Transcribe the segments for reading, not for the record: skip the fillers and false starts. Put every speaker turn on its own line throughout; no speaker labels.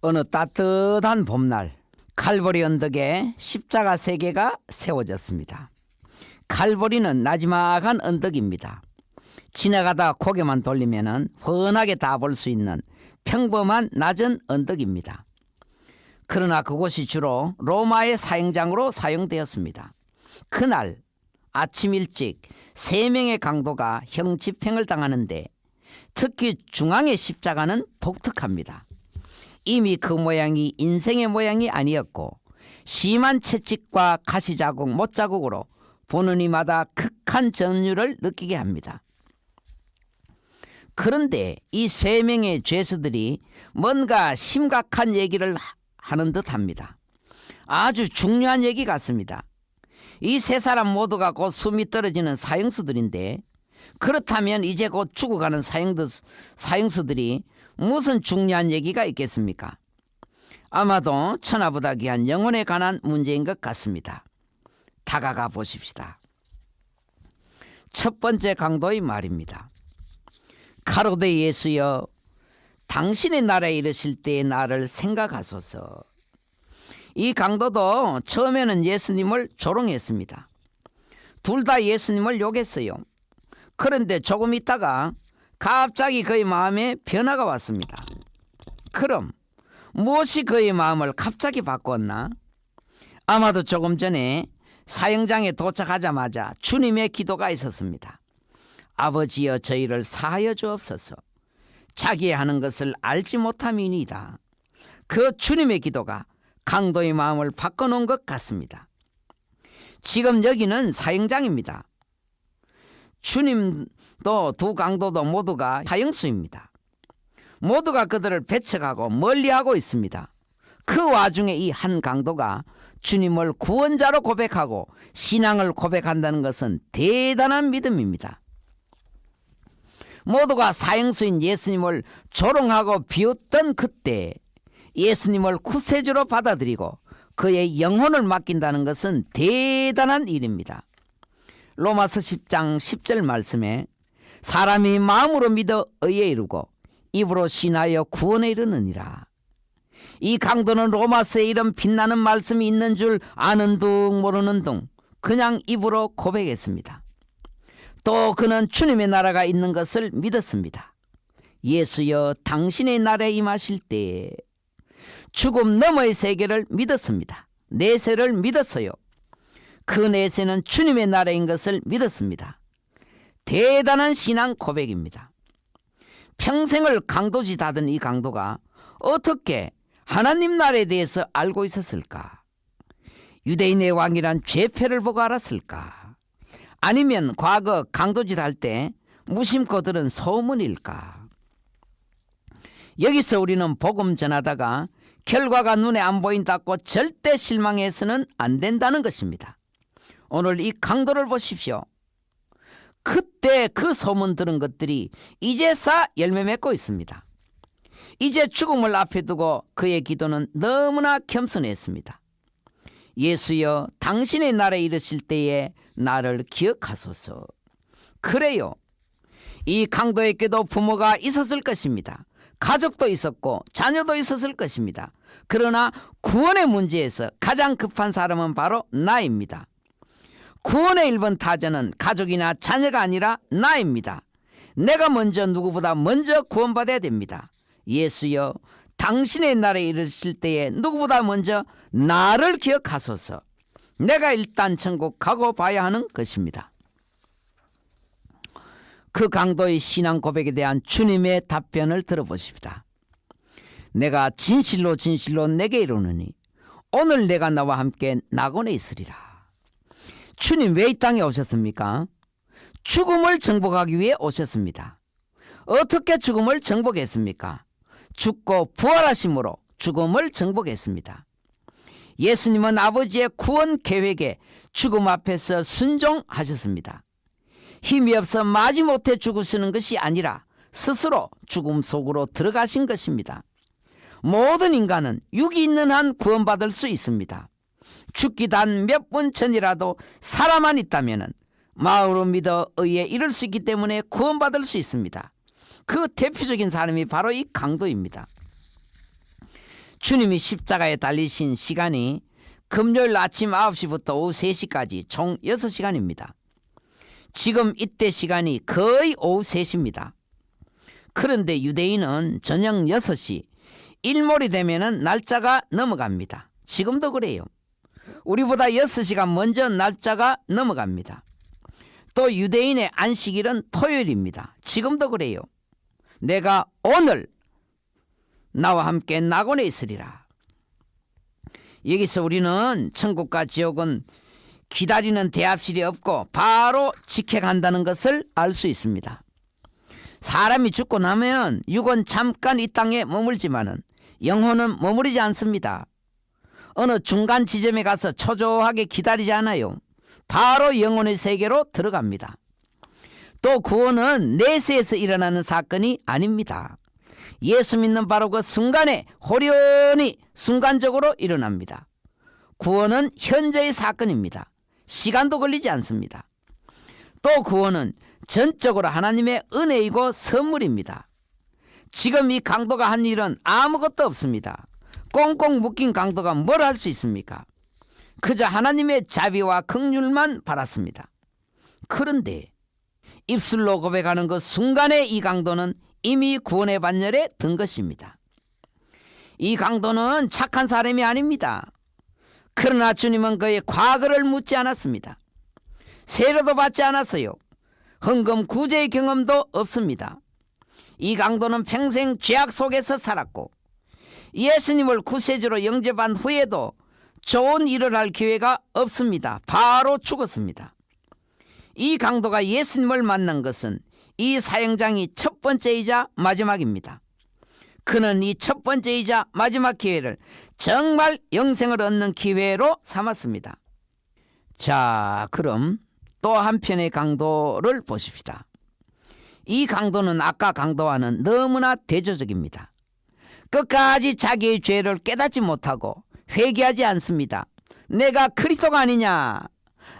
어느 따뜻한 봄날 칼보리 언덕에 십자가 3개가 세워졌습니다. 칼보리는 나지막한 언덕입니다. 지나가다 고개만 돌리면 훤하게 다 볼 수 있는 평범한 낮은 언덕입니다. 그러나 그곳이 주로 로마의 사형장으로 사용되었습니다. 그날 아침 일찍 3명의 강도가 형 집행을 당하는데 특히 중앙의 십자가는 독특합니다. 이미 그 모양이 인생의 모양이 아니었고 심한 채찍과 가시자국, 못자국으로 보는 이마다 극한 전율을 느끼게 합니다. 그런데 이 3명의 죄수들이 뭔가 심각한 얘기를 하는 듯합니다. 아주 중요한 얘기 같습니다. 이 3사람 모두가 곧 숨이 떨어지는 사형수들인데, 그렇다면 이제 곧 죽어가는 사형수들이 무슨 중요한 얘기가 있겠습니까? 아마도 천하보다 귀한 영혼에 관한 문제인 것 같습니다. 다가가 보십시다. 첫 번째 강도의 말입니다. 가로되 예수여, 당신의 나라에 이르실 때의 나를 생각하소서. 이 강도도 처음에는 예수님을 조롱했습니다. 둘 다 예수님을 욕했어요. 그런데 조금 있다가 갑자기 그의 마음에 변화가 왔습니다. 그럼 무엇이 그의 마음을 갑자기 바꿨나? 아마도 조금 전에 사형장에 도착하자마자 주님의 기도가 있었습니다. 아버지여, 저희를 사하여 주옵소서. 자기의 하는 것을 알지 못함이니이다. 그 주님의 기도가 강도의 마음을 바꿔놓은 것 같습니다. 지금 여기는 사형장입니다. 주님도 두 강도도 모두가 사형수입니다. 모두가 그들을 배척하고 멀리하고 있습니다. 그 와중에 이 한 강도가 주님을 구원자로 고백하고 신앙을 고백한다는 것은 대단한 믿음입니다. 모두가 사형수인 예수님을 조롱하고 비웃던 그때 예수님을 구세주로 받아들이고 그의 영혼을 맡긴다는 것은 대단한 일입니다. 로마서 10장 10절 말씀에 사람이 마음으로 믿어 의에 이르고 입으로 신하여 구원에 이르느니라. 이 강도는 로마서에 이런 빛나는 말씀이 있는 줄 아는 둥 모르는 둥 그냥 입으로 고백했습니다. 또 그는 주님의 나라가 있는 것을 믿었습니다. 예수여, 당신의 나라에 임하실 때에 죽음 너머의 세계를 믿었습니다. 내세를 믿었어요. 그 내세는 주님의 나라인 것을 믿었습니다. 대단한 신앙 고백입니다. 평생을 강도짓 하던 이 강도가 어떻게 하나님 나라에 대해서 알고 있었을까? 유대인의 왕이란 죄패를 보고 알았을까? 아니면 과거 강도짓 할 때 무심코 들은 소문일까? 여기서 우리는 복음 전하다가 결과가 눈에 안 보인다고 절대 실망해서는 안 된다는 것입니다. 오늘 이 강도를 보십시오. 그때 그 소문 들은 것들이 이제서 열매 맺고 있습니다. 이제 죽음을 앞에 두고 그의 기도는 너무나 겸손했습니다. 예수여, 당신의 나라에 이르실 때에 나를 기억하소서. 그래요. 이 강도에게도 부모가 있었을 것입니다. 가족도 있었고 자녀도 있었을 것입니다. 그러나 구원의 문제에서 가장 급한 사람은 바로 나입니다. 구원의 1번 타자는 가족이나 자녀가 아니라 나입니다. 내가 먼저 누구보다 먼저 구원받아야 됩니다. 예수여, 당신의 나라에 이르실 때에 누구보다 먼저 나를 기억하소서. 내가 일단 천국 가고 봐야 하는 것입니다. 그 강도의 신앙 고백에 대한 주님의 답변을 들어보십시다. 내가 진실로 진실로 내게 이르노니 오늘 내가 나와 함께 낙원에 있으리라. 주님 왜 이 땅에 오셨습니까? 죽음을 정복하기 위해 오셨습니다. 어떻게 죽음을 정복했습니까? 죽고 부활하심으로 죽음을 정복했습니다. 예수님은 아버지의 구원 계획에 죽음 앞에서 순종하셨습니다. 힘이 없어 마지못해 죽으시는 것이 아니라 스스로 죽음 속으로 들어가신 것입니다. 모든 인간은 육이 있는 한 구원받을 수 있습니다. 죽기 단 몇 분 전이라도 살아만 있다면 마음으로 믿어 의에 이를 수 있기 때문에 구원받을 수 있습니다. 그 대표적인 사람이 바로 이 강도입니다. 주님이 십자가에 달리신 시간이 금요일 아침 9시부터 오후 3시까지 총 6시간입니다. 지금 이때 시간이 거의 오후 3시입니다. 그런데 유대인은 저녁 6시, 일몰이 되면은 날짜가 넘어갑니다. 지금도 그래요. 우리보다 6시간 먼저 날짜가 넘어갑니다. 또 유대인의 안식일은 토요일입니다. 지금도 그래요. 내가 오늘 나와 함께 낙원에 있으리라. 여기서 우리는 천국과 지옥은 기다리는 대합실이 없고 바로 직행한다는 것을 알 수 있습니다. 사람이 죽고 나면 육은 잠깐 이 땅에 머물지만은 영혼은 머무르지 않습니다. 어느 중간 지점에 가서 초조하게 기다리지 않아요. 바로 영혼의 세계로 들어갑니다. 또 구원은 내세에서 일어나는 사건이 아닙니다. 예수 믿는 바로 그 순간에 호련히 순간적으로 일어납니다. 구원은 현재의 사건입니다. 시간도 걸리지 않습니다. 또 구원은 전적으로 하나님의 은혜이고 선물입니다. 지금 이 강도가 한 일은 아무것도 없습니다. 꽁꽁 묶인 강도가 뭘 할 수 있습니까? 그저 하나님의 자비와 긍휼만 바랐습니다. 그런데 입술로 고백하는 그 순간에 이 강도는 이미 구원의 반열에 든 것입니다. 이 강도는 착한 사람이 아닙니다. 그러나 주님은 그의 과거를 묻지 않았습니다. 세례도 받지 않았어요. 헌금 구제의 경험도 없습니다. 이 강도는 평생 죄악 속에서 살았고 예수님을 구세주로 영접한 후에도 좋은 일을 할 기회가 없습니다. 바로 죽었습니다. 이 강도가 예수님을 만난 것은 이 사형장이 첫 번째이자 마지막입니다. 그는 이 첫 번째이자 마지막 기회를 정말 영생을 얻는 기회로 삼았습니다. 자, 그럼 또 한편의 강도를 보십시다. 이 강도는 아까 강도와는 너무나 대조적입니다. 끝까지 자기의 죄를 깨닫지 못하고 회개하지 않습니다. 내가 그리스도가 아니냐?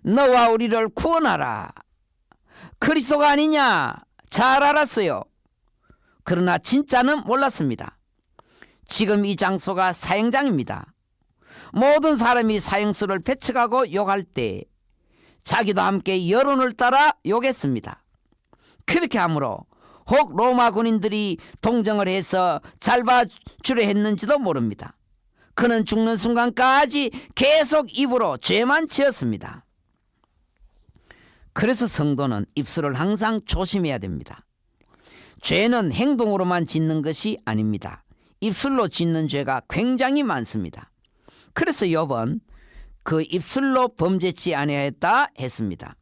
너와 우리를 구원하라. 그리스도가 아니냐? 잘 알았어요. 그러나 진짜는 몰랐습니다. 지금 이 장소가 사형장입니다. 모든 사람이 사형수를 배척하고 욕할 때 자기도 함께 여론을 따라 욕했습니다. 그렇게 하므로 혹 로마 군인들이 동정을 해서 잘 봐주려 했는지도 모릅니다. 그는 죽는 순간까지 계속 입으로 죄만 지었습니다. 그래서 성도는 입술을 항상 조심해야 됩니다. 죄는 행동으로만 짓는 것이 아닙니다. 입술로 짓는 죄가 굉장히 많습니다. 그래서 욥은 그 입술로 범죄치 아니하였다 했습니다.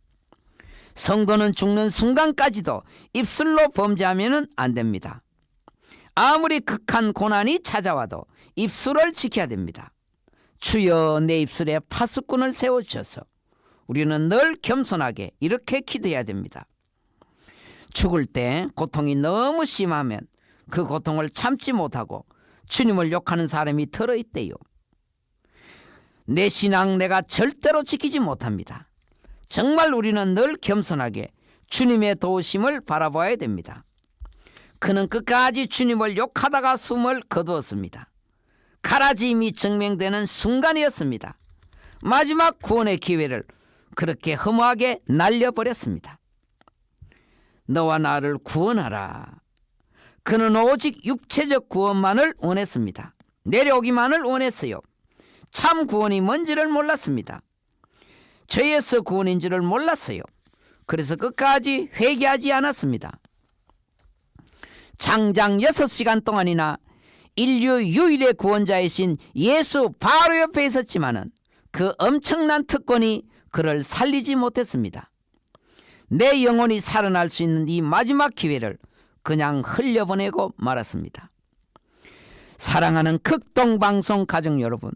성도는 죽는 순간까지도 입술로 범죄하면 안 됩니다. 아무리 극한 고난이 찾아와도 입술을 지켜야 됩니다. 주여 내 입술에 파수꾼을 세워주셔서 우리는 늘 겸손하게 이렇게 기도해야 됩니다. 죽을 때 고통이 너무 심하면 그 고통을 참지 못하고 주님을 욕하는 사람이 들어있대요. 내 신앙 내가 절대로 지키지 못합니다. 정말 우리는 늘 겸손하게 주님의 도우심을 바라봐야 됩니다. 그는 끝까지 주님을 욕하다가 숨을 거두었습니다. 가라짐이 증명되는 순간이었습니다. 마지막 구원의 기회를 그렇게 허무하게 날려버렸습니다. 너와 나를 구원하라. 그는 오직 육체적 구원만을 원했습니다. 내려오기만을 원했어요. 참 구원이 뭔지를 몰랐습니다. 죄에서 구원인 줄을 몰랐어요. 그래서 끝까지 회개하지 않았습니다. 장장 6시간 동안이나 인류 유일의 구원자이신 예수 바로 옆에 있었지만은 그 엄청난 특권이 그를 살리지 못했습니다. 내 영혼이 살아날 수 있는 이 마지막 기회를 그냥 흘려보내고 말았습니다. 사랑하는 극동방송 가족 여러분,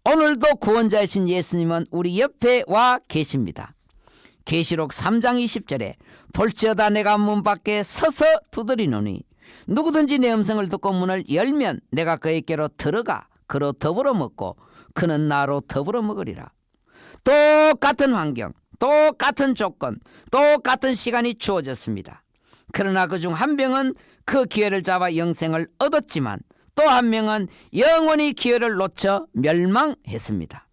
오늘도 구원자이신 예수님은 우리 옆에 와 계십니다. 계시록 3장 20절에 볼지어다 내가 문 밖에 서서 두드리노니 누구든지 내 음성을 듣고 문을 열면 내가 그에게로 들어가 그로 더불어 먹고 그는 나로 더불어 먹으리라. 똑같은 환경, 똑같은 조건, 똑같은 시간이 주어졌습니다. 그러나 그중 한 명은 그 기회를 잡아 영생을 얻었지만 또 한 명은 영원히 기회를 놓쳐 멸망했습니다.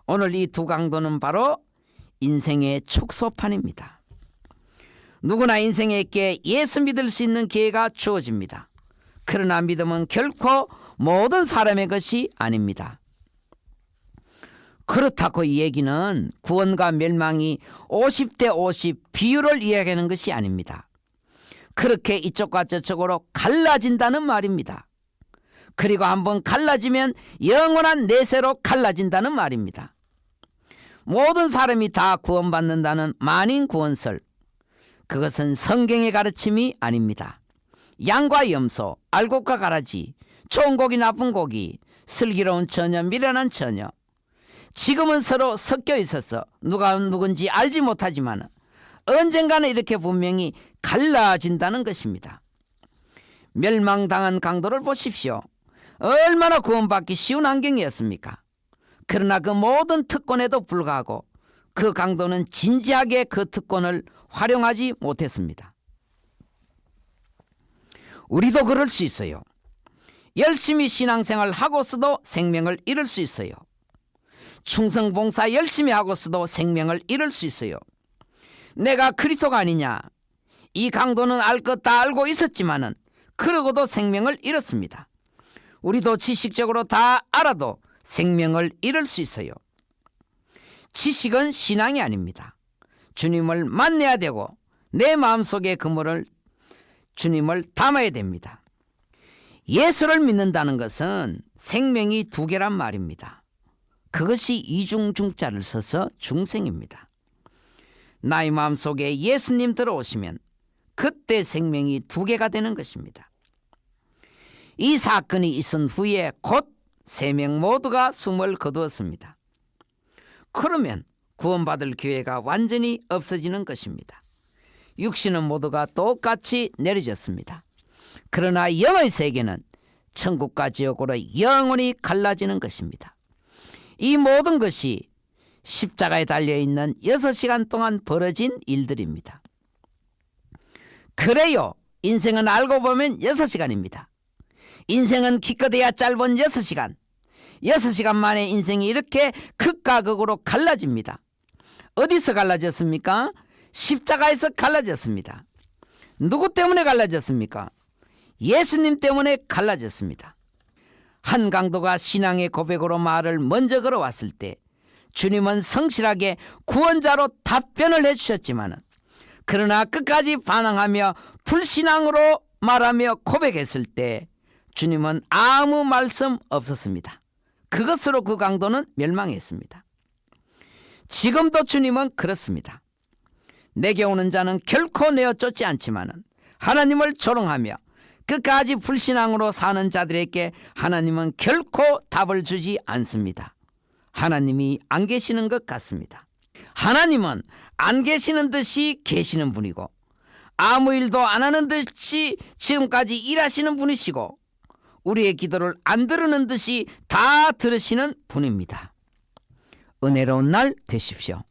오늘 이 두 강도는 바로 인생의 축소판입니다. 누구나 인생에게 예수 믿을 수 있는 기회가 주어집니다. 그러나 믿음은 결코 모든 사람의 것이 아닙니다. 그렇다고 이 얘기는 구원과 멸망이 50대 50 비율을 이야기하는 것이 아닙니다. 그렇게 이쪽과 저쪽으로 갈라진다는 말입니다. 그리고 한번 갈라지면 영원한 내세로 갈라진다는 말입니다. 모든 사람이 다 구원받는다는 만인 구원설, 그것은 성경의 가르침이 아닙니다. 양과 염소, 알곡과 가라지, 좋은 고기 나쁜 고기, 슬기로운 처녀 미련한 처녀, 지금은 서로 섞여 있어서 누가 누군지 알지 못하지만 언젠가는 이렇게 분명히 갈라진다는 것입니다. 멸망당한 강도를 보십시오. 얼마나 구원받기 쉬운 환경이었습니까? 그러나 그 모든 특권에도 불구하고 그 강도는 진지하게 그 특권을 활용하지 못했습니다. 우리도 그럴 수 있어요. 열심히 신앙생활 하고서도 생명을 잃을 수 있어요. 충성봉사 열심히 하고서도 생명을 잃을 수 있어요. 내가 그리스도가 아니냐, 이 강도는 알 것 다 알고 있었지만은 그러고도 생명을 잃었습니다. 우리도 지식적으로 다 알아도 생명을 잃을 수 있어요. 지식은 신앙이 아닙니다. 주님을 만나야 되고 내 마음속에 그물을 주님을 담아야 됩니다. 예수를 믿는다는 것은 생명이 두 개란 말입니다. 그것이 이중중자를 써서 중생입니다. 나의 마음속에 예수님 들어오시면 그때 생명이 두 개가 되는 것입니다. 이 사건이 있은 후에 곧 세 명 모두가 숨을 거두었습니다. 그러면 구원받을 기회가 완전히 없어지는 것입니다. 육신은 모두가 똑같이 내려졌습니다. 그러나 영의 세계는 천국과 지옥으로 영원히 갈라지는 것입니다. 이 모든 것이 십자가에 달려있는 6시간 동안 벌어진 일들입니다. 그래요, 인생은 알고 보면 6시간입니다. 인생은 기껏해야 짧은 6시간. 6시간 만에 인생이 이렇게 극과 극으로 갈라집니다. 어디서 갈라졌습니까? 십자가에서 갈라졌습니다. 누구 때문에 갈라졌습니까? 예수님 때문에 갈라졌습니다. 한 강도가 신앙의 고백으로 말을 먼저 걸어왔을 때 주님은 성실하게 구원자로 답변을 해주셨지만, 그러나 끝까지 반항하며 불신앙으로 말하며 고백했을 때 주님은 아무 말씀 없었습니다. 그것으로 그 강도는 멸망했습니다. 지금도 주님은 그렇습니다. 내게 오는 자는 결코 내어 쫓지 않지만 하나님을 조롱하며 끝까지 불신앙으로 사는 자들에게 하나님은 결코 답을 주지 않습니다. 하나님이 안 계시는 것 같습니다. 하나님은 안 계시는 듯이 계시는 분이고 아무 일도 안 하는 듯이 지금까지 일하시는 분이시고 우리의 기도를 안 들으는 듯이 다 들으시는 분입니다. 은혜로운 날 되십시오.